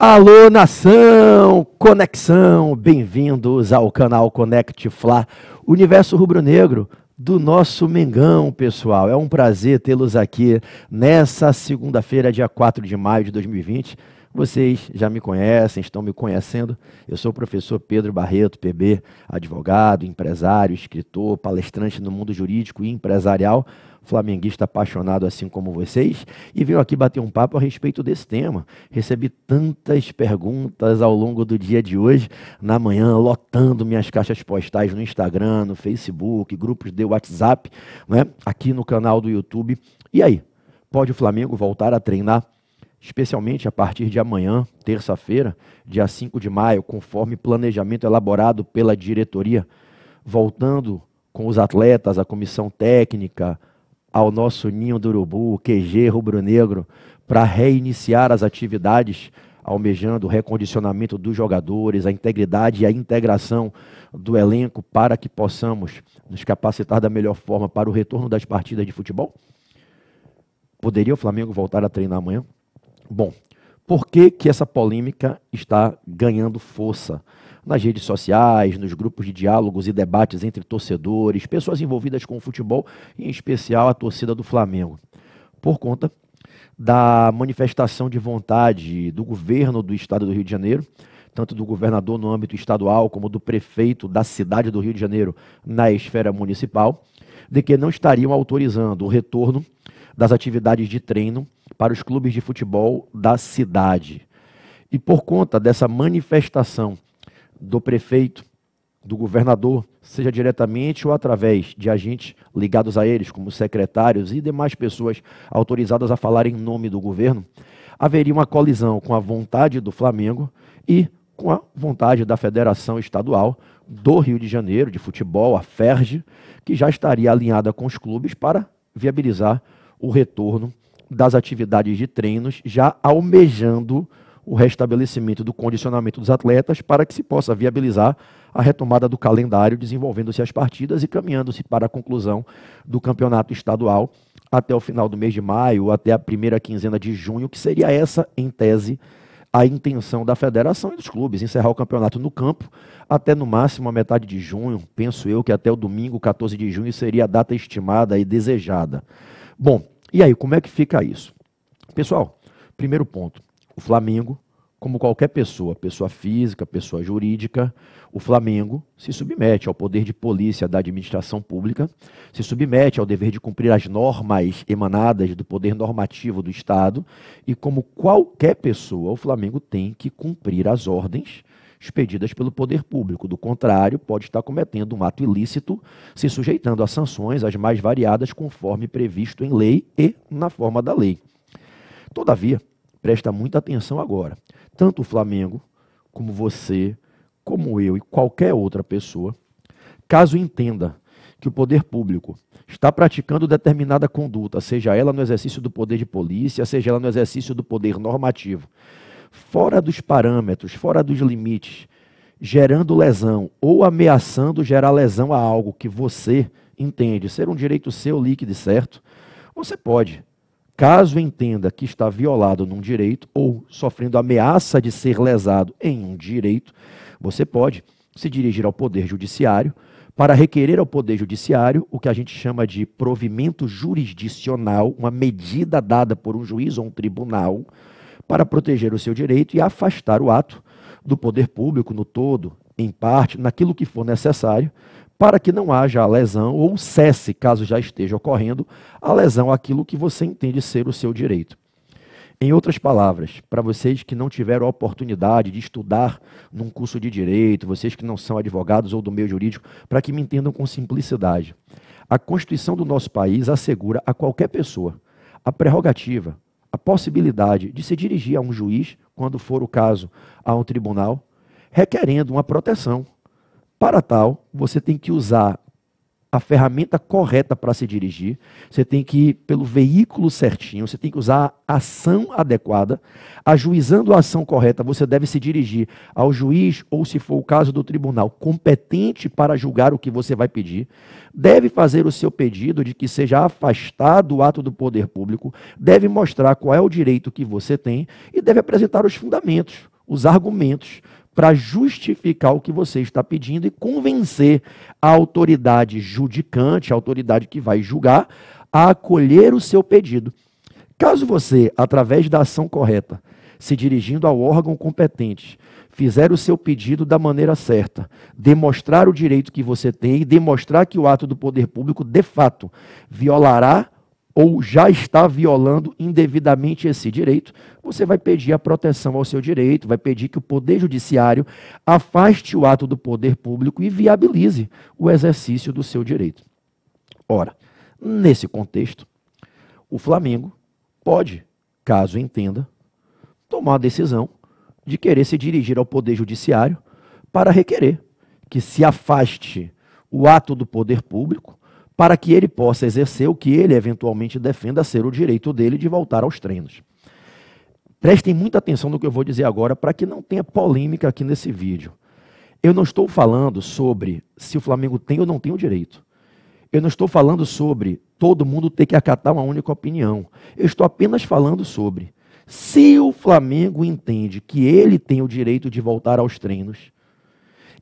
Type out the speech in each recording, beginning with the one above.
Alô, nação, conexão, bem-vindos ao canal Conect Fla, Universo Rubro-Negro do nosso Mengão, pessoal. É um prazer tê-los aqui nessa segunda-feira, dia 4 de maio de 2020. Vocês já me conhecem, estão me conhecendo. Eu sou o professor Pedro Barreto, PB, advogado, empresário, escritor, palestrante no mundo jurídico e empresarial, flamenguista apaixonado assim como vocês, e venho aqui bater um papo a respeito desse tema. Recebi tantas perguntas ao longo do dia de hoje, na manhã, lotando minhas caixas postais no Instagram, no Facebook, grupos de WhatsApp, né? Aqui no canal do YouTube. E aí, pode o Flamengo voltar a treinar? Especialmente a partir de amanhã, terça-feira, dia 5 de maio, conforme planejamento elaborado pela diretoria, voltando com os atletas, a comissão técnica, ao nosso ninho do urubu, QG rubro-negro, para reiniciar as atividades, almejando o recondicionamento dos jogadores, a integridade e a integração do elenco para que possamos nos capacitar da melhor forma para o retorno das partidas de futebol? Poderia o Flamengo voltar a treinar amanhã? Bom, por que essa polêmica está ganhando força? Nas redes sociais, nos grupos de diálogos e debates entre torcedores, pessoas envolvidas com o futebol, em especial a torcida do Flamengo. Por conta da manifestação de vontade do governo do estado do Rio de Janeiro, tanto do governador no âmbito estadual, como do prefeito da cidade do Rio de Janeiro na esfera municipal, de que não estariam autorizando o retorno das atividades de treino para os clubes de futebol da cidade. E por conta dessa manifestação do prefeito, do governador, seja diretamente ou através de agentes ligados a eles, como secretários e demais pessoas autorizadas a falar em nome do governo, haveria uma colisão com a vontade do Flamengo e com a vontade da Federação Estadual do Rio de Janeiro de Futebol, a FERJ, que já estaria alinhada com os clubes para viabilizar o retorno das atividades de treinos, já almejando o restabelecimento do condicionamento dos atletas para que se possa viabilizar a retomada do calendário, desenvolvendo-se as partidas e caminhando-se para a conclusão do campeonato estadual até o final do mês de maio, ou até a primeira quinzena de junho, que seria essa, em tese, a intenção da federação e dos clubes, encerrar o campeonato no campo até no máximo a metade de junho. Penso eu que até o domingo, 14 de junho, seria a data estimada e desejada. Bom, e aí, como é que fica isso? Pessoal, primeiro ponto. O Flamengo, como qualquer pessoa, pessoa física, pessoa jurídica, o Flamengo se submete ao poder de polícia da administração pública, se submete ao dever de cumprir as normas emanadas do poder normativo do Estado e, como qualquer pessoa, o Flamengo tem que cumprir as ordens expedidas pelo poder público. Do contrário, pode estar cometendo um ato ilícito, se sujeitando a sanções as mais variadas conforme previsto em lei e na forma da lei. Todavia, presta muita atenção agora. Tanto o Flamengo, como você, como eu e qualquer outra pessoa, caso entenda que o poder público está praticando determinada conduta, seja ela no exercício do poder de polícia, seja ela no exercício do poder normativo, fora dos parâmetros, fora dos limites, gerando lesão ou ameaçando gerar lesão a algo que você entende ser um direito seu líquido e certo, você pode, caso entenda que está violado num direito ou sofrendo ameaça de ser lesado em um direito, você pode se dirigir ao Poder Judiciário para requerer ao Poder Judiciário o que a gente chama de provimento jurisdicional, uma medida dada por um juiz ou um tribunal para proteger o seu direito e afastar o ato do poder público no todo, em parte, naquilo que for necessário, para que não haja a lesão ou cesse, caso já esteja ocorrendo, a lesão àquilo que você entende ser o seu direito. Em outras palavras, para vocês que não tiveram a oportunidade de estudar num curso de direito, vocês que não são advogados ou do meio jurídico, para que me entendam com simplicidade, a Constituição do nosso país assegura a qualquer pessoa a prerrogativa, a possibilidade de se dirigir a um juiz, quando for o caso, a um tribunal, requerendo uma proteção. Para tal, você tem que usar a ferramenta correta para se dirigir, você tem que ir pelo veículo certinho, você tem que usar a ação adequada. Ajuizando a ação correta, você deve se dirigir ao juiz, ou se for o caso do tribunal, competente para julgar o que você vai pedir. Deve fazer o seu pedido de que seja afastado o ato do poder público, deve mostrar qual é o direito que você tem e deve apresentar os fundamentos. os argumentos para justificar o que você está pedindo e convencer a autoridade judicante, a autoridade que vai julgar, a acolher o seu pedido. Caso você, através da ação correta, se dirigindo ao órgão competente, fizer o seu pedido da maneira certa, demonstrar o direito que você tem e demonstrar que o ato do poder público, de fato, violará ou já está violando indevidamente esse direito, você vai pedir a proteção ao seu direito, vai pedir que o Poder Judiciário afaste o ato do poder público e viabilize o exercício do seu direito. Ora, nesse contexto, o Flamengo pode, caso entenda, tomar a decisão de querer se dirigir ao Poder Judiciário para requerer que se afaste o ato do poder público para que ele possa exercer o que ele eventualmente defenda ser o direito dele de voltar aos treinos. Prestem muita atenção no que eu vou dizer agora para que não tenha polêmica aqui nesse vídeo. Eu não estou falando sobre se o Flamengo tem ou não tem o direito. Eu não estou falando sobre todo mundo ter que acatar uma única opinião. Eu estou apenas falando sobre se o Flamengo entende que ele tem o direito de voltar aos treinos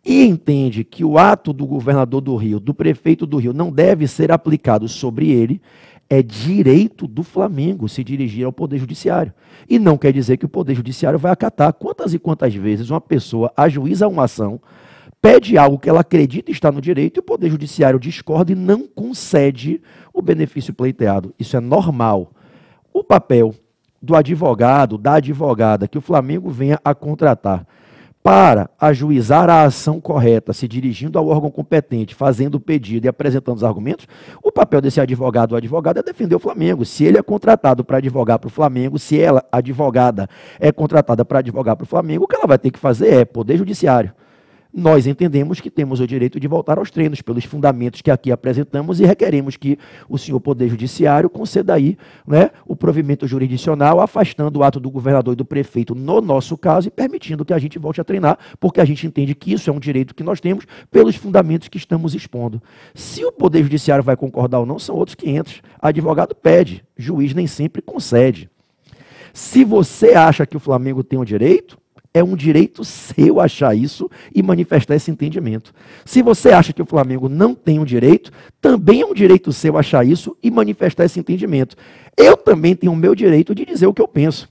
e entende que o ato do governador do Rio, do prefeito do Rio, não deve ser aplicado sobre ele, é direito do Flamengo se dirigir ao Poder Judiciário. E não quer dizer que o Poder Judiciário vai acatar. Quantas e quantas vezes uma pessoa ajuiza uma ação, pede algo que ela acredita estar no direito e o Poder Judiciário discorda e não concede o benefício pleiteado. Isso é normal. O papel do advogado, da advogada que o Flamengo venha a contratar para ajuizar a ação correta, se dirigindo ao órgão competente, fazendo o pedido e apresentando os argumentos, o papel desse advogado ou advogada é defender o Flamengo. Se ele é contratado para advogar para o Flamengo, se ela, advogada, é contratada para advogar para o Flamengo, o que ela vai ter que fazer é Poder Judiciário. Nós entendemos que temos o direito de voltar aos treinos pelos fundamentos que aqui apresentamos e requeremos que o senhor Poder Judiciário conceda aí, né, o provimento jurisdicional, afastando o ato do governador e do prefeito no nosso caso e permitindo que a gente volte a treinar, porque a gente entende que isso é um direito que nós temos pelos fundamentos que estamos expondo. Se o Poder Judiciário vai concordar ou não, são outros 500. Advogado pede, juiz nem sempre concede. Se você acha que o Flamengo tem o direito, é um direito seu achar isso e manifestar esse entendimento. Se você acha que o Flamengo não tem um direito, também é um direito seu achar isso e manifestar esse entendimento. Eu também tenho o meu direito de dizer o que eu penso.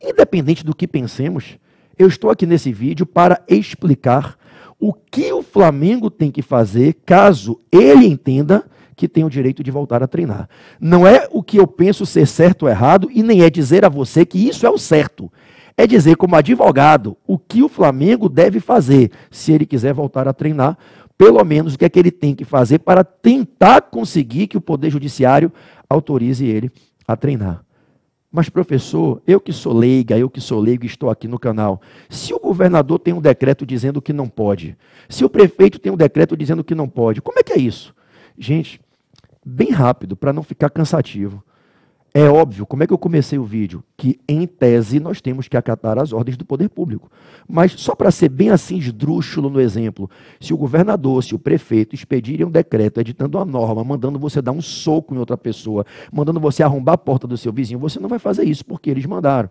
Independente do que pensemos, eu estou aqui nesse vídeo para explicar o que o Flamengo tem que fazer caso ele entenda que tem o direito de voltar a treinar. Não é o que eu penso ser certo ou errado e nem é dizer a você que isso é o certo. É dizer, como advogado, o que o Flamengo deve fazer, se ele quiser voltar a treinar, pelo menos o que é que ele tem que fazer para tentar conseguir que o Poder Judiciário autorize ele a treinar. Mas, professor, eu que sou leiga, eu que sou leigo e estou aqui no canal, se o governador tem um decreto dizendo que não pode, se o prefeito tem um decreto dizendo que não pode, como é que é isso? Gente, bem rápido, para não ficar cansativo. É óbvio, como é que eu comecei o vídeo? Que, em tese, nós temos que acatar as ordens do poder público. Mas, só para ser bem assim esdrúxulo no exemplo, se o governador, se o prefeito expedirem um decreto, editando uma norma, mandando você dar um soco em outra pessoa, mandando você arrombar a porta do seu vizinho, você não vai fazer isso, porque eles mandaram.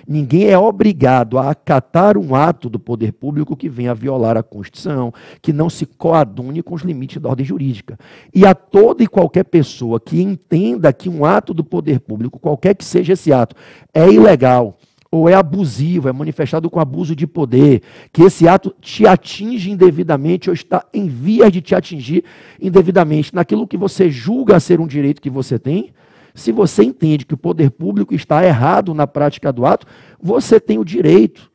Ninguém é obrigado a acatar um ato do poder público que venha a violar a Constituição, que não se coadune com os limites da ordem jurídica. E a toda e qualquer pessoa que entenda que um ato do poder público, qualquer que seja esse ato, é ilegal, ou é abusivo, é manifestado com abuso de poder, que esse ato te atinge indevidamente ou está em vias de te atingir indevidamente naquilo que você julga ser um direito que você tem, se você entende que o poder público está errado na prática do ato, você tem o direito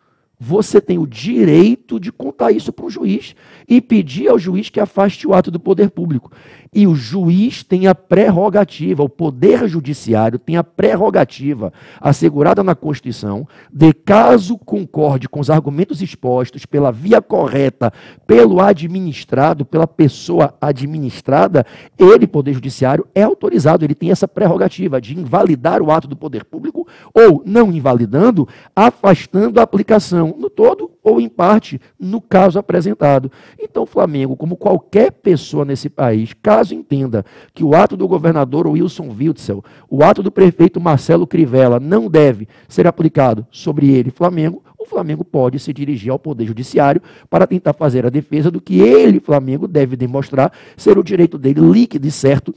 de contar isso para o juiz e pedir ao juiz que afaste o ato do poder público. E o juiz tem a prerrogativa, o Poder Judiciário tem a prerrogativa assegurada na Constituição de, caso concorde com os argumentos expostos pela via correta, pelo administrado, pela pessoa administrada, ele, Poder Judiciário, é autorizado, ele tem essa prerrogativa de invalidar o ato do poder público ou, não invalidando, afastando a aplicação no todo ou em parte, no caso apresentado. Então, o Flamengo, como qualquer pessoa nesse país, caso entenda que o ato do governador Wilson Witzel, o ato do prefeito Marcelo Crivella não deve ser aplicado sobre ele, Flamengo, o Flamengo pode se dirigir ao Poder Judiciário para tentar fazer a defesa do que ele, Flamengo, deve demonstrar ser o direito dele líquido e certo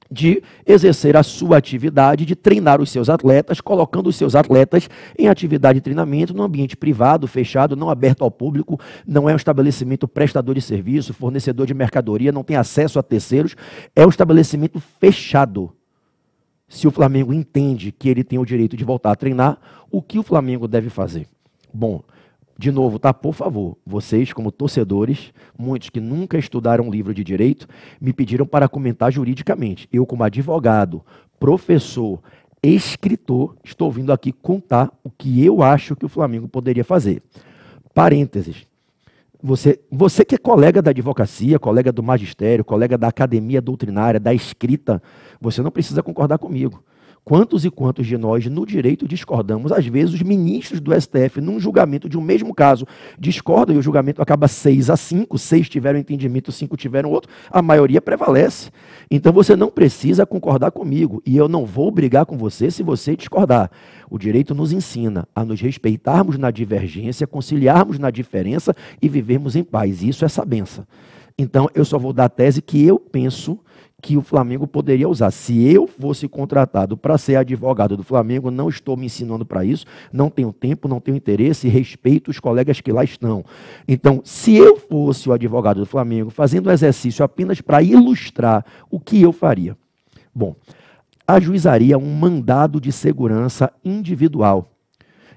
de exercer a sua atividade, de treinar os seus atletas, colocando os seus atletas em atividade de treinamento no ambiente privado, fechado, não aberto ao público, não é um estabelecimento prestador de serviço, fornecedor de mercadoria, não tem acesso a terceiros, é um estabelecimento fechado. Se o Flamengo entende que ele tem o direito de voltar a treinar, o que o Flamengo deve fazer? Bom, de novo, tá? Por favor, vocês como torcedores, muitos que nunca estudaram um livro de direito, me pediram para comentar juridicamente. Eu, como advogado, professor, escritor, estou vindo aqui contar o que eu acho que o Flamengo poderia fazer. Parênteses. Você que é colega da advocacia, colega do magistério, colega da academia doutrinária, da escrita, você não precisa concordar comigo. Quantos e quantos de nós, no direito, discordamos? Às vezes, os ministros do STF, num julgamento de um mesmo caso, discordam e o julgamento acaba 6-5, 6 tiveram entendimento, 5 tiveram outro, a maioria prevalece. Então, você não precisa concordar comigo e eu não vou brigar com você se você discordar. O direito nos ensina a nos respeitarmos na divergência, conciliarmos na diferença e vivermos em paz. Isso é essa benção. Então, eu só vou dar a tese que eu penso que o Flamengo poderia usar. Se eu fosse contratado para ser advogado do Flamengo, não estou me ensinando para isso, não tenho tempo, não tenho interesse e respeito os colegas que lá estão. Então, se eu fosse o advogado do Flamengo, fazendo um exercício apenas para ilustrar o que eu faria. Bom, ajuizaria um mandado de segurança individual.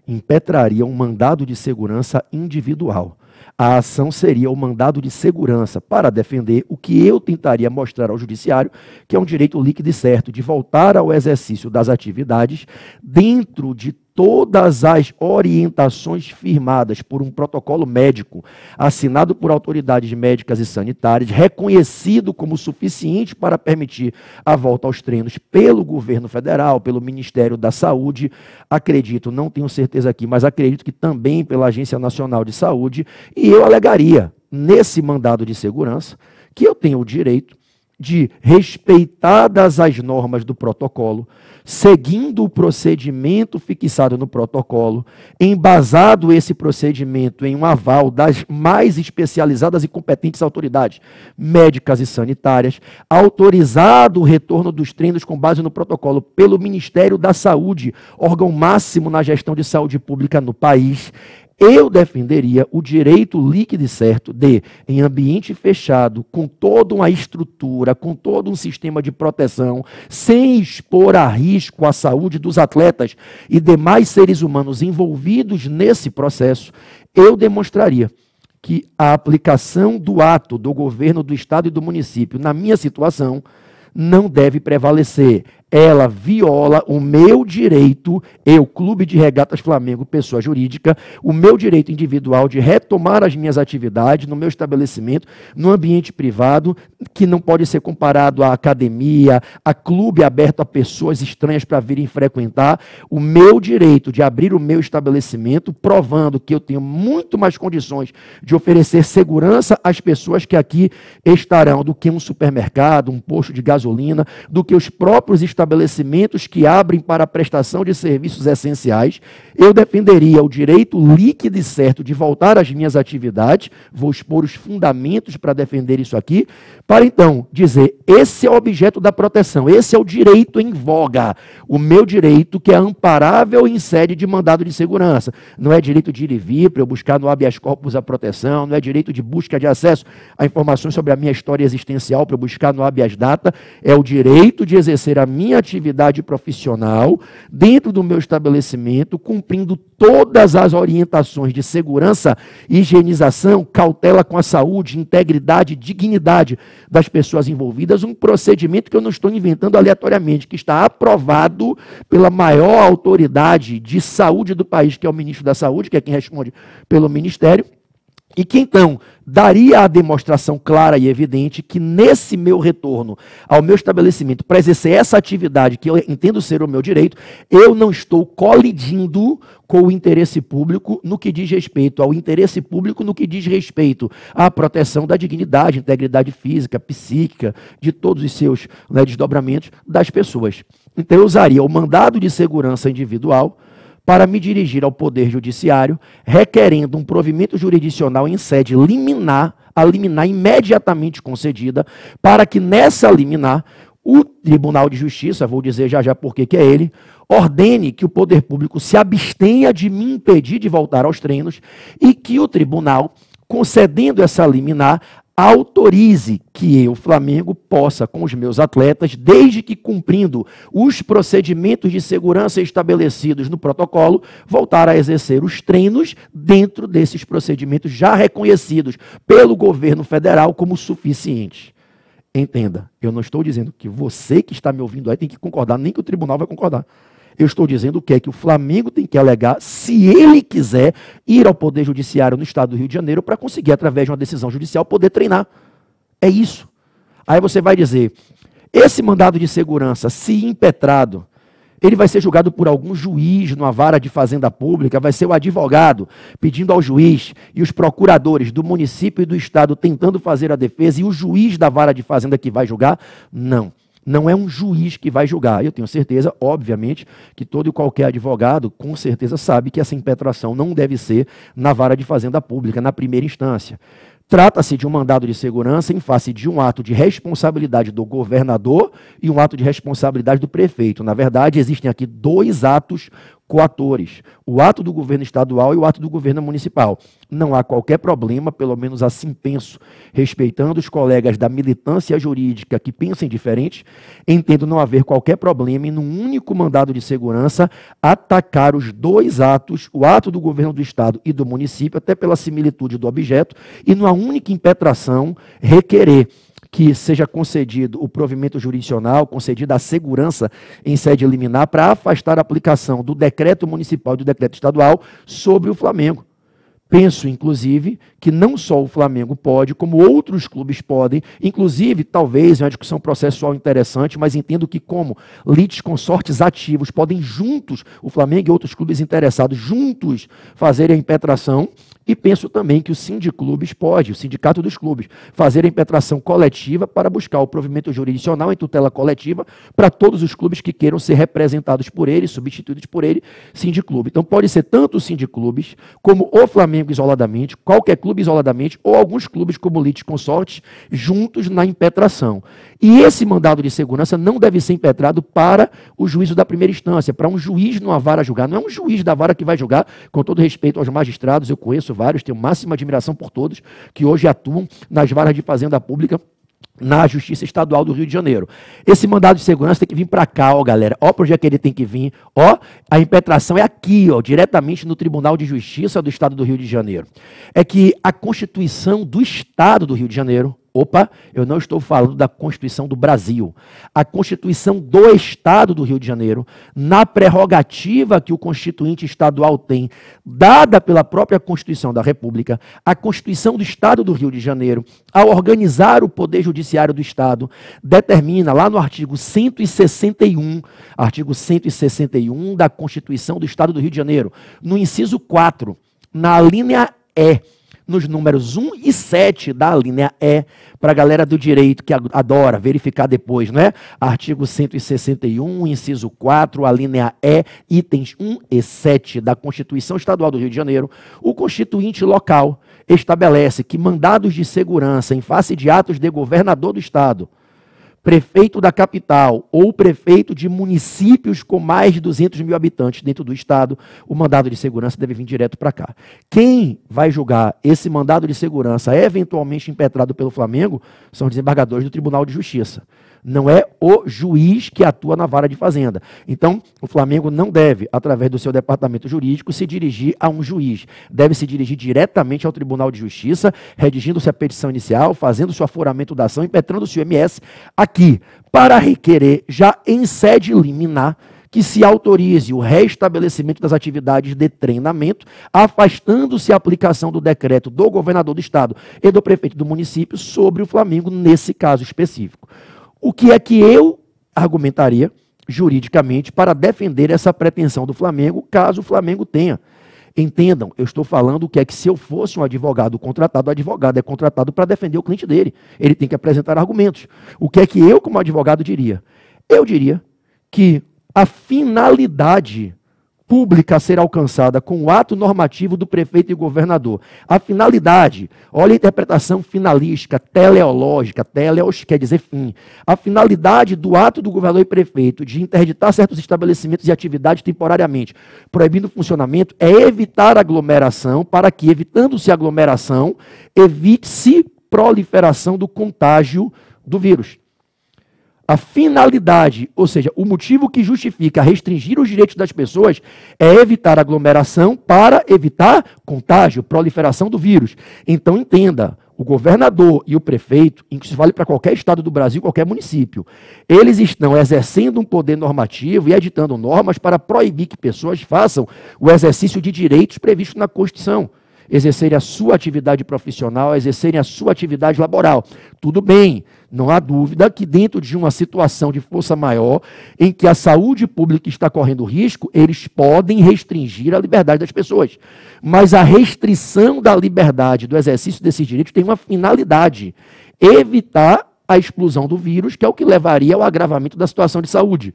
Impetraria um mandado de segurança individual. A ação seria o mandado de segurança para defender o que eu tentaria mostrar ao judiciário, que é um direito líquido e certo de voltar ao exercício das atividades dentro de todas as orientações firmadas por um protocolo médico, assinado por autoridades médicas e sanitárias, reconhecido como suficiente para permitir a volta aos treinos pelo governo federal, pelo Ministério da Saúde, acredito, não tenho certeza aqui, mas acredito que também pela Agência Nacional de Saúde, e eu alegaria nesse mandado de segurança que eu tenho o direito de, respeitadas as normas do protocolo, seguindo o procedimento fixado no protocolo, embasado esse procedimento em um aval das mais especializadas e competentes autoridades médicas e sanitárias, autorizado o retorno dos treinos com base no protocolo pelo Ministério da Saúde, órgão máximo na gestão de saúde pública no país, eu defenderia o direito líquido e certo de, em ambiente fechado, com toda uma estrutura, com todo um sistema de proteção, sem expor a risco a saúde dos atletas e demais seres humanos envolvidos nesse processo, eu demonstraria que a aplicação do ato do governo do estado e do município, na minha situação, não deve prevalecer. Ela viola o meu direito, eu, Clube de Regatas Flamengo, pessoa jurídica, o meu direito individual de retomar as minhas atividades no meu estabelecimento, no ambiente privado, que não pode ser comparado à academia, a clube aberto a pessoas estranhas para virem frequentar, o meu direito de abrir o meu estabelecimento, provando que eu tenho muito mais condições de oferecer segurança às pessoas que aqui estarão do que um supermercado, um posto de gasolina, do que os próprios estabelecimentos que abrem para a prestação de serviços essenciais. Eu defenderia o direito líquido e certo de voltar às minhas atividades, vou expor os fundamentos para defender isso aqui, para então dizer, esse é o objeto da proteção, esse é o direito em voga, o meu direito que é amparável em sede de mandado de segurança. Não é direito de ir e vir para eu buscar no habeas corpus a proteção, não é direito de busca de acesso a informações sobre a minha história existencial para eu buscar no habeas data, é o direito de exercer a minha atividade profissional dentro do meu estabelecimento, cumprindo todas as orientações de segurança, higienização, cautela com a saúde, integridade, dignidade das pessoas envolvidas, um procedimento que eu não estou inventando aleatoriamente, que está aprovado pela maior autoridade de saúde do país, que é o ministro da Saúde, que é quem responde pelo Ministério, e que então daria a demonstração clara e evidente que nesse meu retorno ao meu estabelecimento para exercer essa atividade que eu entendo ser o meu direito, eu não estou colidindo com o interesse público no que diz respeito ao interesse público, no que diz respeito à proteção da dignidade, integridade física, psíquica, de todos os seus desdobramentos das pessoas. Então eu usaria o mandado de segurança individual para me dirigir ao Poder Judiciário, requerendo um provimento jurisdicional em sede liminar, a liminar imediatamente concedida, para que nessa liminar o Tribunal de Justiça, vou dizer já já por que é ele, ordene que o poder público se abstenha de me impedir de voltar aos treinos e que o tribunal, concedendo essa liminar, autorize que eu, Flamengo, possa, com os meus atletas, desde que cumprindo os procedimentos de segurança estabelecidos no protocolo, voltar a exercer os treinos dentro desses procedimentos já reconhecidos pelo governo federal como suficientes. Entenda, eu não estou dizendo que você que está me ouvindo aí tem que concordar, nem que o tribunal vai concordar. Eu estou dizendo o que é que o Flamengo tem que alegar se ele quiser ir ao Poder Judiciário no estado do Rio de Janeiro para conseguir, através de uma decisão judicial, poder treinar. É isso. Aí você vai dizer, esse mandado de segurança, se impetrado, ele vai ser julgado por algum juiz numa vara de fazenda pública, vai ser o advogado pedindo ao juiz e os procuradores do município e do estado tentando fazer a defesa e o juiz da vara de fazenda que vai julgar? Não. Não é um juiz que vai julgar. Eu tenho certeza, obviamente, que todo e qualquer advogado, com certeza, sabe que essa impetração não deve ser na vara de fazenda pública, na primeira instância. Trata-se de um mandado de segurança em face de um ato de responsabilidade do governador e um ato de responsabilidade do prefeito. Na verdade, existem aqui dois atos coatores, o ato do governo estadual e o ato do governo municipal. Não há qualquer problema, pelo menos assim penso, respeitando os colegas da militância jurídica que pensem diferente, entendo não haver qualquer problema em, num único mandado de segurança, atacar os dois atos, o ato do governo do estado e do município, até pela similitude do objeto, e numa única impetração requerer que seja concedido o provimento jurisdicional, concedida a segurança em sede liminar para afastar a aplicação do decreto municipal e do decreto estadual sobre o Flamengo. Penso, inclusive, que não só o Flamengo pode, como outros clubes podem, inclusive, talvez, é uma discussão processual interessante, mas entendo que como litisconsortes ativos podem juntos, o Flamengo e outros clubes interessados, juntos fazerem a impetração, e penso também que o Sindiclubes pode, o Sindicato dos Clubes, fazer a impetração coletiva para buscar o provimento jurisdicional em tutela coletiva para todos os clubes que queiram ser representados por ele, substituídos por ele, Sindiclube. Então pode ser tanto o Sindiclubes, como o Flamengo isoladamente, qualquer clube isoladamente, ou alguns clubes como litisconsortes, juntos na impetração. E esse mandado de segurança não deve ser impetrado para o juízo da primeira instância, para um juiz numa vara julgar. Não é um juiz da vara que vai julgar, com todo respeito aos magistrados, eu conheço vários, tenho máxima admiração por todos, que hoje atuam nas varas de fazenda pública, na Justiça Estadual do Rio de Janeiro. Esse mandado de segurança tem que vir para cá, ó, galera. Ó, para onde é que ele tem que vir. Ó, a impetração é aqui, ó, diretamente no Tribunal de Justiça do Estado do Rio de Janeiro. É que a Constituição do Estado do Rio de Janeiro, opa, eu não estou falando da Constituição do Brasil. A Constituição do Estado do Rio de Janeiro, na prerrogativa que o Constituinte Estadual tem, dada pela própria Constituição da República, a Constituição do Estado do Rio de Janeiro, ao organizar o Poder Judiciário do Estado, determina lá no artigo 161 da Constituição do Estado do Rio de Janeiro, no inciso 4, na linha E, nos números 1 e 7 da linha E, para a galera do direito que adora verificar depois, não é? Artigo 161, inciso 4, a linha E, itens 1 e 7 da Constituição Estadual do Rio de Janeiro, o constituinte local estabelece que mandados de segurança em face de atos de governador do Estado, prefeito da capital ou prefeito de municípios com mais de 200 mil habitantes dentro do estado, o mandado de segurança deve vir direto para cá. Quem vai julgar esse mandado de segurança eventualmente impetrado pelo Flamengo são os desembargadores do Tribunal de Justiça. Não é o juiz que atua na vara de fazenda. Então, o Flamengo não deve, através do seu departamento jurídico, se dirigir a um juiz. Deve se dirigir diretamente ao Tribunal de Justiça, redigindo-se a petição inicial, fazendo-se o aforamento da ação, impetrando-se o IMS aqui, para requerer, já em sede liminar, que se autorize o restabelecimento das atividades de treinamento, afastando-se a aplicação do decreto do governador do estado e do prefeito do município sobre o Flamengo, nesse caso específico. O que é que eu argumentaria juridicamente para defender essa pretensão do Flamengo, caso o Flamengo tenha? Entendam, eu estou falando o que é que se eu fosse um advogado contratado, o advogado é contratado para defender o cliente dele. Ele tem que apresentar argumentos. O que é que eu, como advogado, diria? Eu diria que a finalidade pública a ser alcançada com o ato normativo do prefeito e governador. A finalidade, olha a interpretação finalística, teleológica, teleos quer dizer fim. A finalidade do ato do governador e prefeito de interditar certos estabelecimentos e atividades temporariamente, proibindo o funcionamento, é evitar aglomeração, para que, evitando-se aglomeração, evite-se proliferação do contágio do vírus. A finalidade, ou seja, o motivo que justifica restringir os direitos das pessoas é evitar aglomeração para evitar contágio, proliferação do vírus. Então entenda, o governador e o prefeito, isso vale para qualquer estado do Brasil, qualquer município, eles estão exercendo um poder normativo e editando normas para proibir que pessoas façam o exercício de direitos previstos na Constituição. Exercerem a sua atividade profissional, exercerem a sua atividade laboral. Tudo bem, não há dúvida que dentro de uma situação de força maior, em que a saúde pública está correndo risco, eles podem restringir a liberdade das pessoas. Mas a restrição da liberdade, do exercício desses direitos, tem uma finalidade: evitar a explosão do vírus, que é o que levaria ao agravamento da situação de saúde.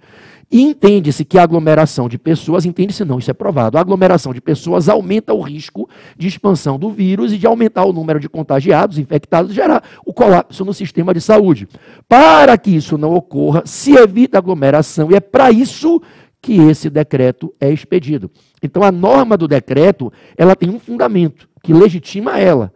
E entende-se que a aglomeração de pessoas, entende-se não, isso é provado, a aglomeração de pessoas aumenta o risco de expansão do vírus e de aumentar o número de contagiados, infectados, e gerar o colapso no sistema de saúde. Para que isso não ocorra, se evita a aglomeração, e é para isso que esse decreto é expedido. Então a norma do decreto, ela tem um fundamento que legitima ela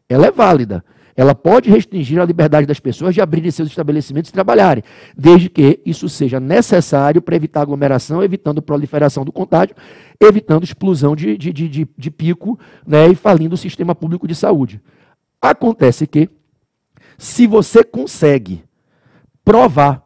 é válida. Ela pode restringir a liberdade das pessoas de abrirem seus estabelecimentos e trabalharem, desde que isso seja necessário para evitar aglomeração, evitando proliferação do contágio, evitando explosão de pico, né, e falindo o sistema público de saúde. Acontece que, se você consegue provar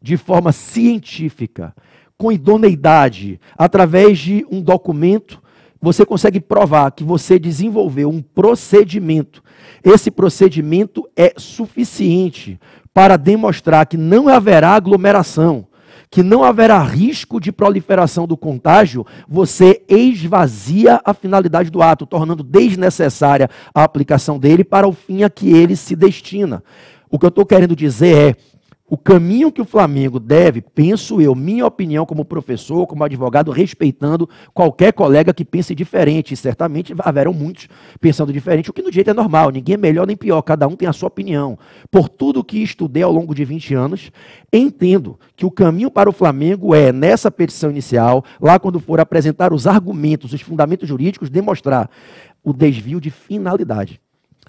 de forma científica, com idoneidade, através de um documento, você consegue provar que você desenvolveu um procedimento. Esse procedimento é suficiente para demonstrar que não haverá aglomeração, que não haverá risco de proliferação do contágio. Você esvazia a finalidade do ato, tornando desnecessária a aplicação dele para o fim a que ele se destina. O que eu estou querendo dizer é: o caminho que o Flamengo deve, penso eu, minha opinião como professor, como advogado, respeitando qualquer colega que pense diferente, e certamente haverão muitos pensando diferente, o que no direito é normal, ninguém é melhor nem pior, cada um tem a sua opinião. Por tudo que estudei ao longo de 20 anos, entendo que o caminho para o Flamengo é, nessa petição inicial, lá quando for apresentar os argumentos, os fundamentos jurídicos, demonstrar o desvio de finalidade.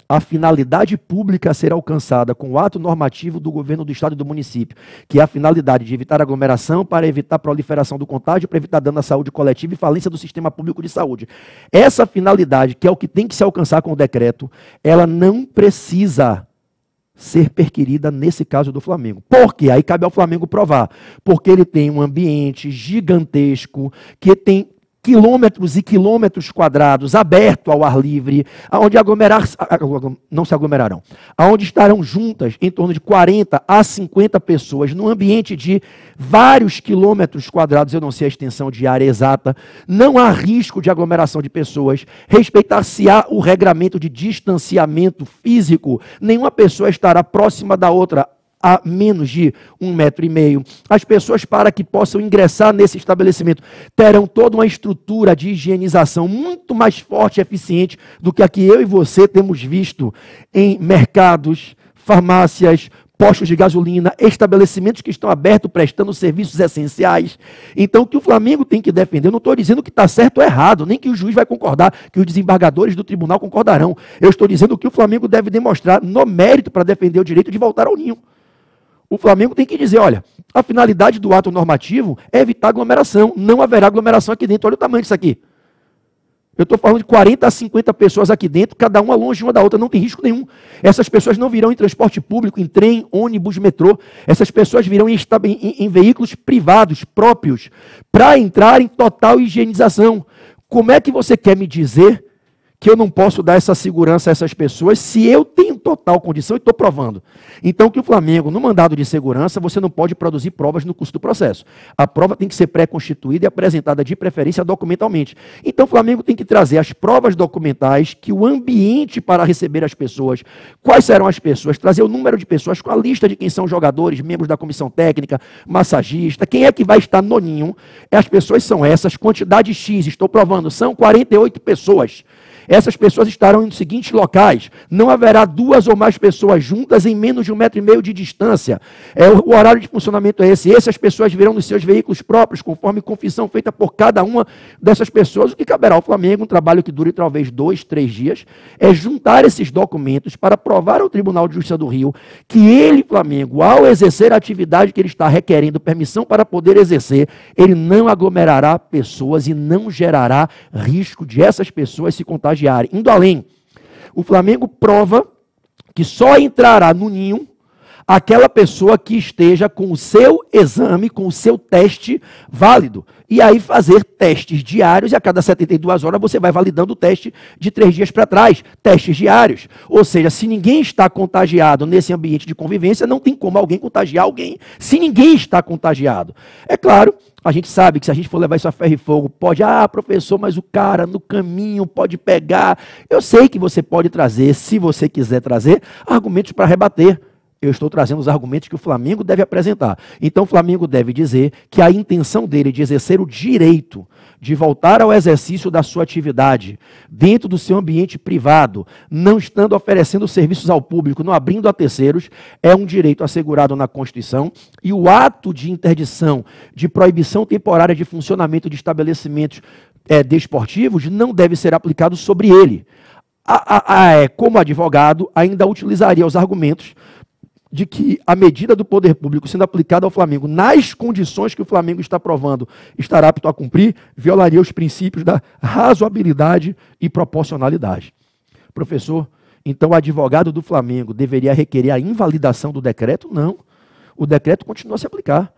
A finalidade pública a ser alcançada com o ato normativo do governo do estado e do município, que é a finalidade de evitar aglomeração para evitar proliferação do contágio, para evitar dano à saúde coletiva e falência do sistema público de saúde. Essa finalidade, que é o que tem que se alcançar com o decreto, ela não precisa ser perquirida nesse caso do Flamengo. Por quê? Aí cabe ao Flamengo provar. Porque ele tem um ambiente gigantesco, que tem quilômetros e quilômetros quadrados aberto ao ar livre, onde não se aglomerarão, onde estarão juntas em torno de 40 a 50 pessoas, num ambiente de vários quilômetros quadrados, eu não sei a extensão de área exata, não há risco de aglomeração de pessoas, respeitar-se-á o regramento de distanciamento físico, nenhuma pessoa estará próxima da outra a menos de 1,5 metro. As pessoas, para que possam ingressar nesse estabelecimento, terão toda uma estrutura de higienização muito mais forte e eficiente do que a que eu e você temos visto em mercados, farmácias, postos de gasolina, estabelecimentos que estão abertos prestando serviços essenciais. Então, o que o Flamengo tem que defender, eu não estou dizendo que está certo ou errado, nem que o juiz vai concordar, que os desembargadores do tribunal concordarão. Eu estou dizendo que o Flamengo deve demonstrar no mérito para defender o direito de voltar ao ninho. O Flamengo tem que dizer, olha, a finalidade do ato normativo é evitar aglomeração. Não haverá aglomeração aqui dentro. Olha o tamanho disso aqui. Eu estou falando de 40 a 50 pessoas aqui dentro, cada uma longe uma da outra, não tem risco nenhum. Essas pessoas não virão em transporte público, em trem, ônibus, metrô. Essas pessoas virão em veículos privados, próprios, para entrar em total higienização. Como é que você quer me dizer que eu não posso dar essa segurança a essas pessoas se eu tenho total condição e estou provando. Então, que o Flamengo, no mandado de segurança, você não pode produzir provas no curso do processo. A prova tem que ser pré-constituída e apresentada de preferência documentalmente. Então, o Flamengo tem que trazer as provas documentais, que o ambiente para receber as pessoas, quais serão as pessoas, trazer o número de pessoas com a lista de quem são jogadores, membros da comissão técnica, massagista, quem é que vai estar no ninho. As pessoas são essas, quantidade X, estou provando, são 48 pessoas. Essas pessoas estarão nos seguintes locais. Não haverá 2 ou mais pessoas juntas em menos de 1,5 metro de distância. O horário de funcionamento é esse. Essas pessoas virão nos seus veículos próprios, conforme confissão feita por cada uma dessas pessoas. O que caberá ao Flamengo, um trabalho que dure talvez 2, 3 dias, é juntar esses documentos para provar ao Tribunal de Justiça do Rio que ele, Flamengo, ao exercer a atividade que ele está requerendo permissão para poder exercer, ele não aglomerará pessoas e não gerará risco de essas pessoas se contagiarem. Indo além, o Flamengo prova que só entrará no ninho aquela pessoa que esteja com o seu exame, com o seu teste válido. E aí fazer testes diários, e a cada 72 horas você vai validando o teste de 3 dias para trás, testes diários. Ou seja, se ninguém está contagiado nesse ambiente de convivência, não tem como alguém contagiar alguém, se ninguém está contagiado. É claro, a gente sabe que se a gente for levar isso a ferro e fogo, pode, professor, mas o cara no caminho pode pegar. Eu sei que você pode trazer, se você quiser trazer, argumentos para rebater. Eu estou trazendo os argumentos que o Flamengo deve apresentar. Então, o Flamengo deve dizer que a intenção dele de exercer o direito de voltar ao exercício da sua atividade dentro do seu ambiente privado, não estando oferecendo serviços ao público, não abrindo a terceiros, é um direito assegurado na Constituição, e o ato de interdição, de proibição temporária de funcionamento de estabelecimentos desportivos não deve ser aplicado sobre ele. Como advogado, ainda utilizaria os argumentos de que a medida do poder público sendo aplicada ao Flamengo nas condições que o Flamengo está provando estará apto a cumprir, violaria os princípios da razoabilidade e proporcionalidade. Professor, então o advogado do Flamengo deveria requerer a invalidação do decreto? Não. O decreto continua a se aplicar.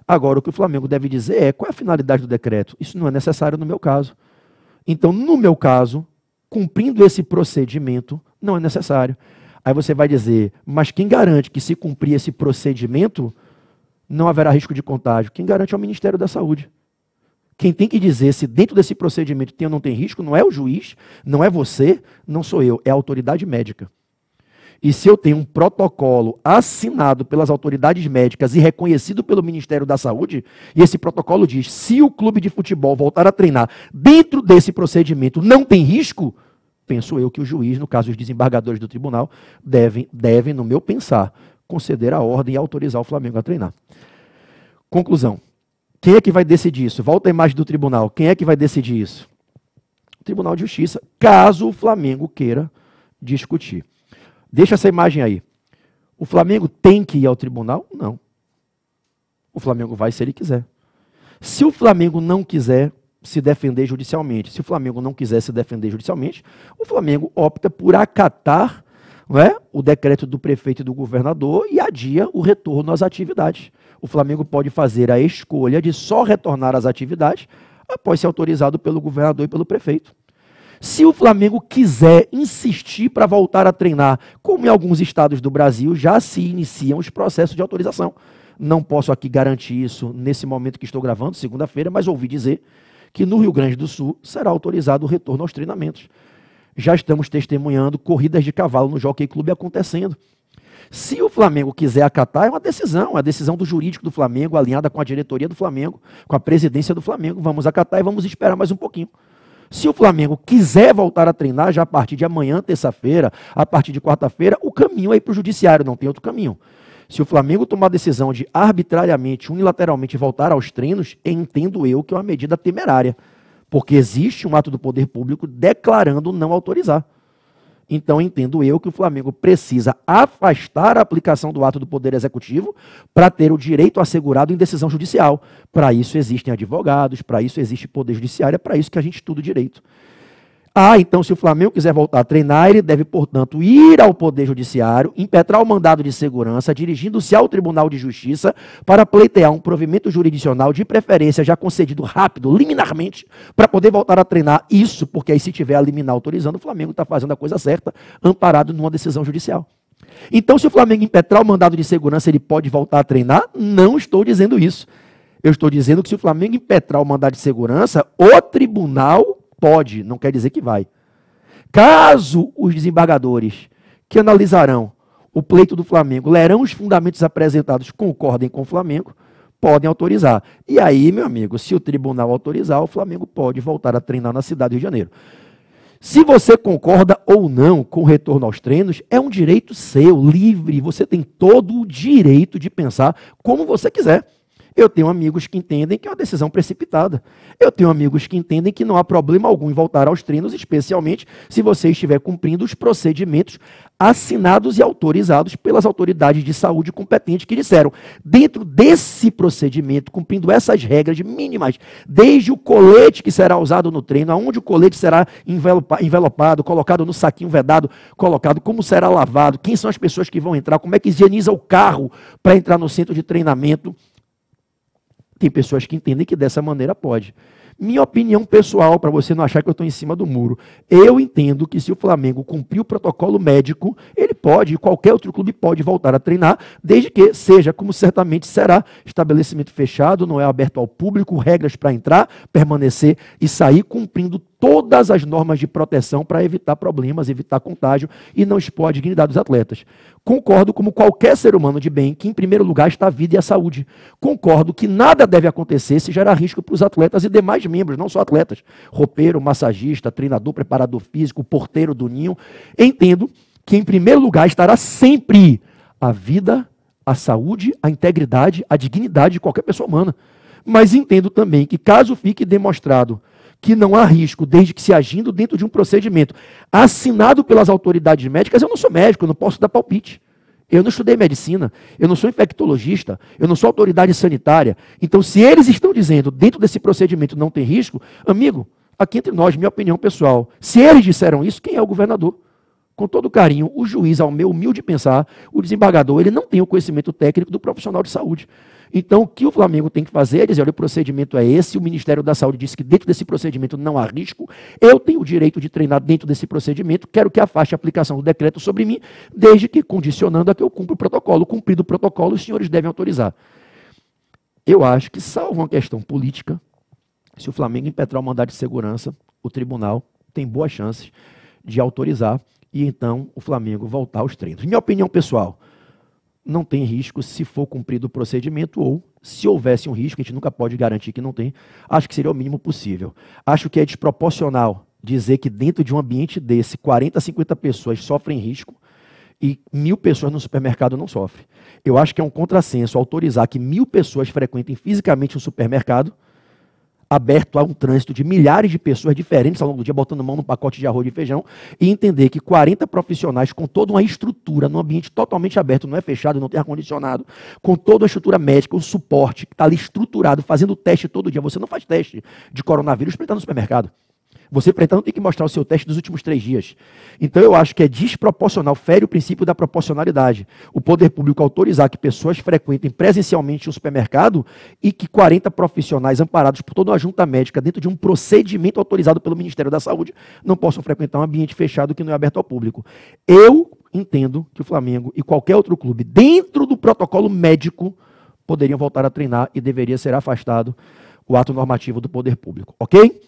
Agora, o que o Flamengo deve dizer é qual é a finalidade do decreto. Isso não é necessário no meu caso. Então, no meu caso, cumprindo esse procedimento, não é necessário. Aí você vai dizer, mas quem garante que se cumprir esse procedimento, não haverá risco de contágio? Quem garante é o Ministério da Saúde. Quem tem que dizer se dentro desse procedimento tem ou não tem risco, não é o juiz, não é você, não sou eu, é a autoridade médica. E se eu tenho um protocolo assinado pelas autoridades médicas e reconhecido pelo Ministério da Saúde, e esse protocolo diz, se o clube de futebol voltar a treinar dentro desse procedimento não tem risco, penso eu que o juiz, no caso os desembargadores do tribunal, devem, no meu pensar, conceder a ordem e autorizar o Flamengo a treinar. Conclusão. Quem é que vai decidir isso? Volta a imagem do tribunal. Quem é que vai decidir isso? O Tribunal de Justiça, caso o Flamengo queira discutir. Deixa essa imagem aí. O Flamengo tem que ir ao tribunal? Não. O Flamengo vai se ele quiser. Se o Flamengo não quiser se defender judicialmente, se o Flamengo não quiser se defender judicialmente, o Flamengo opta por acatar, não é, o decreto do prefeito e do governador e adia o retorno às atividades. O Flamengo pode fazer a escolha de só retornar às atividades após ser autorizado pelo governador e pelo prefeito. Se o Flamengo quiser insistir para voltar a treinar, como em alguns estados do Brasil já se iniciam os processos de autorização. Não posso aqui garantir isso nesse momento que estou gravando, segunda-feira, mas ouvi dizer que no Rio Grande do Sul será autorizado o retorno aos treinamentos. Já estamos testemunhando corridas de cavalo no Jockey Clube acontecendo. Se o Flamengo quiser acatar, é a decisão do jurídico do Flamengo, alinhada com a diretoria do Flamengo, com a presidência do Flamengo. Vamos acatar e vamos esperar mais um pouquinho. Se o Flamengo quiser voltar a treinar já a partir de amanhã, terça-feira, a partir de quarta-feira, o caminho é ir para o judiciário, não tem outro caminho. Se o Flamengo tomar a decisão de arbitrariamente, unilateralmente voltar aos treinos, entendo eu que é uma medida temerária, porque existe um ato do poder público declarando não autorizar. Então entendo eu que o Flamengo precisa afastar a aplicação do ato do Poder Executivo para ter o direito assegurado em decisão judicial. Para isso existem advogados, para isso existe Poder Judiciário, é para isso que a gente estuda o direito. Ah, então se o Flamengo quiser voltar a treinar, ele deve, portanto, ir ao Poder Judiciário, impetrar o mandado de segurança, dirigindo-se ao Tribunal de Justiça para pleitear um provimento jurisdicional, de preferência já concedido rápido, liminarmente, para poder voltar a treinar. Isso porque aí se tiver a liminar autorizando, o Flamengo está fazendo a coisa certa, amparado numa decisão judicial. Então, se o Flamengo impetrar o mandado de segurança, ele pode voltar a treinar? Não estou dizendo isso. Eu estou dizendo que se o Flamengo impetrar o mandado de segurança, o tribunal pode, não quer dizer que vai. Caso os desembargadores que analisarão o pleito do Flamengo, lerão os fundamentos apresentados, concordem com o Flamengo, podem autorizar. E aí, meu amigo, se o tribunal autorizar, o Flamengo pode voltar a treinar na cidade do Rio de Janeiro. Se você concorda ou não com o retorno aos treinos, é um direito seu, livre. Você tem todo o direito de pensar como você quiser. Eu tenho amigos que entendem que é uma decisão precipitada. Eu tenho amigos que entendem que não há problema algum em voltar aos treinos, especialmente se você estiver cumprindo os procedimentos assinados e autorizados pelas autoridades de saúde competentes que disseram, dentro desse procedimento, cumprindo essas regras mínimas, desde o colete que será usado no treino, aonde o colete será envelopado, colocado no saquinho vedado, colocado, como será lavado, quem são as pessoas que vão entrar, como é que higieniza o carro para entrar no centro de treinamento. Tem pessoas que entendem que dessa maneira pode. Minha opinião pessoal, para você não achar que eu estou em cima do muro, eu entendo que se o Flamengo cumprir o protocolo médico, ele pode, e qualquer outro clube pode voltar a treinar, desde que seja, como certamente será, estabelecimento fechado, não é aberto ao público, regras para entrar, permanecer e sair cumprindo todas as normas de proteção para evitar problemas, evitar contágio e não expor a dignidade dos atletas. Concordo, como qualquer ser humano de bem, que em primeiro lugar está a vida e a saúde. Concordo que nada deve acontecer se gerar risco para os atletas e demais membros, não só atletas. Roupeiro, massagista, treinador, preparador físico, porteiro do ninho. Entendo que em primeiro lugar estará sempre a vida, a saúde, a integridade, a dignidade de qualquer pessoa humana. Mas entendo também que caso fique demonstrado que não há risco, desde que se agindo dentro de um procedimento assinado pelas autoridades médicas, eu não sou médico, eu não posso dar palpite. Eu não estudei medicina, eu não sou infectologista, eu não sou autoridade sanitária. Então, se eles estão dizendo, dentro desse procedimento não tem risco, amigo, aqui entre nós, minha opinião pessoal, se eles disseram isso, quem é o governador? Com todo carinho, o juiz, ao meu humilde pensar, o desembargador, ele não tem o conhecimento técnico do profissional de saúde. Então, o que o Flamengo tem que fazer é dizer, olha, o procedimento é esse, o Ministério da Saúde disse que dentro desse procedimento não há risco, eu tenho o direito de treinar dentro desse procedimento, quero que afaste a aplicação do decreto sobre mim, desde que condicionando a que eu cumpra o protocolo. Cumprido o protocolo, os senhores devem autorizar. Eu acho que, salvo uma questão política, se o Flamengo impetrar o mandado de segurança, o tribunal tem boas chances de autorizar e então o Flamengo voltar aos treinos. Minha opinião pessoal, não tem risco se for cumprido o procedimento ou se houvesse um risco, a gente nunca pode garantir que não tem, acho que seria o mínimo possível. Acho que é desproporcional dizer que dentro de um ambiente desse, 40, 50 pessoas sofrem risco e 1.000 pessoas no supermercado não sofrem. Eu acho que é um contrassenso autorizar que 1.000 pessoas frequentem fisicamente um supermercado aberto a um trânsito de milhares de pessoas diferentes ao longo do dia, botando mão no pacote de arroz e feijão, e entender que 40 profissionais com toda uma estrutura, num ambiente totalmente aberto, não é fechado, não tem ar-condicionado, com toda a estrutura médica, o suporte, que está ali estruturado, fazendo teste todo dia. Você não faz teste de coronavírus para entrar no supermercado. Você, para entrar, não tem que mostrar o seu teste dos últimos 3 dias. Então, eu acho que é desproporcional, fere o princípio da proporcionalidade. O poder público autorizar que pessoas frequentem presencialmente um supermercado e que 40 profissionais amparados por toda uma junta médica dentro de um procedimento autorizado pelo Ministério da Saúde não possam frequentar um ambiente fechado que não é aberto ao público. Eu entendo que o Flamengo e qualquer outro clube, dentro do protocolo médico, poderiam voltar a treinar e deveria ser afastado o ato normativo do poder público. Ok?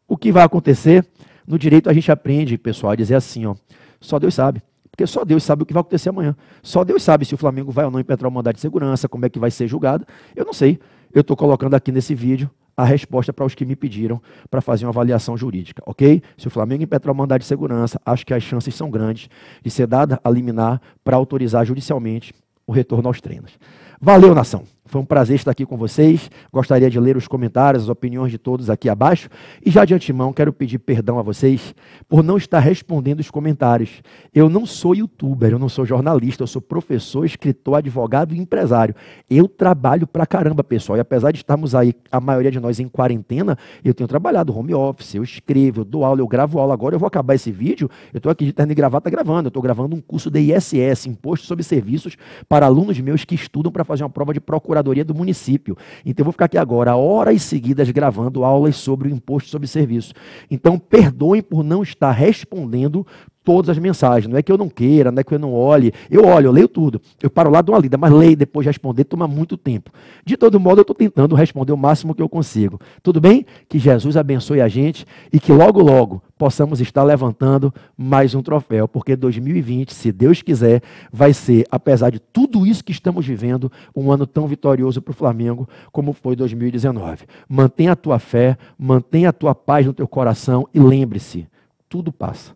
O que vai acontecer? No direito a gente aprende, pessoal, a dizer assim, ó, só Deus sabe. Porque só Deus sabe o que vai acontecer amanhã. Só Deus sabe se o Flamengo vai ou não impetrar o mandado de segurança, como é que vai ser julgado. Eu não sei. Eu estou colocando aqui nesse vídeo a resposta para os que me pediram para fazer uma avaliação jurídica, ok? Se o Flamengo impetrar o mandado de segurança, acho que as chances são grandes de ser dada a liminar para autorizar judicialmente o retorno aos treinos. Valeu, nação! Foi um prazer estar aqui com vocês. Gostaria de ler os comentários, as opiniões de todos aqui abaixo. E já de antemão, quero pedir perdão a vocês por não estar respondendo os comentários. Eu não sou youtuber, eu não sou jornalista, eu sou professor, escritor, advogado e empresário. Eu trabalho pra caramba, pessoal. E apesar de estarmos aí, a maioria de nós em quarentena, eu tenho trabalhado home office, eu escrevo, eu dou aula, eu gravo aula. Agora eu vou acabar esse vídeo, eu estou aqui de terno e gravata gravando. Eu estou gravando um curso de ISS, Imposto sobre Serviços, para alunos meus que estudam para fazer uma prova de procuradoria do município. Então eu vou ficar aqui agora, horas seguidas, gravando aulas sobre o Imposto sobre Serviços. Então perdoem por não estar respondendo todas as mensagens. Não é que eu não queira, não é que eu não olhe. Eu olho, eu leio tudo. Eu paro lá, dou uma lida, mas ler e depois responder toma muito tempo. De todo modo, eu estou tentando responder o máximo que eu consigo. Tudo bem? Que Jesus abençoe a gente e que logo, logo possamos estar levantando mais um troféu, porque 2020, se Deus quiser, vai ser, apesar de tudo isso que estamos vivendo, um ano tão vitorioso para o Flamengo como foi 2019. Mantenha a tua fé, mantenha a tua paz no teu coração e lembre-se, tudo passa.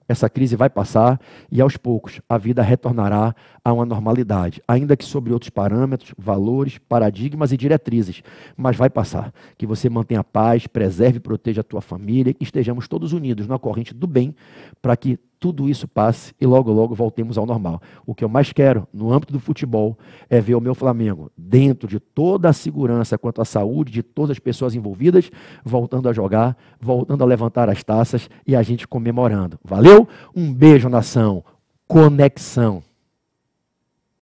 Essa crise vai passar e, aos poucos, a vida retornará a uma normalidade, ainda que sobre outros parâmetros, valores, paradigmas e diretrizes, mas vai passar. Que você mantenha a paz, preserve e proteja a tua família e que estejamos todos unidos na corrente do bem para que tudo isso passe e logo, logo voltemos ao normal. O que eu mais quero no âmbito do futebol é ver o meu Flamengo, dentro de toda a segurança quanto à saúde de todas as pessoas envolvidas, voltando a jogar, voltando a levantar as taças e a gente comemorando. Valeu? Um beijo, nação. Conexão.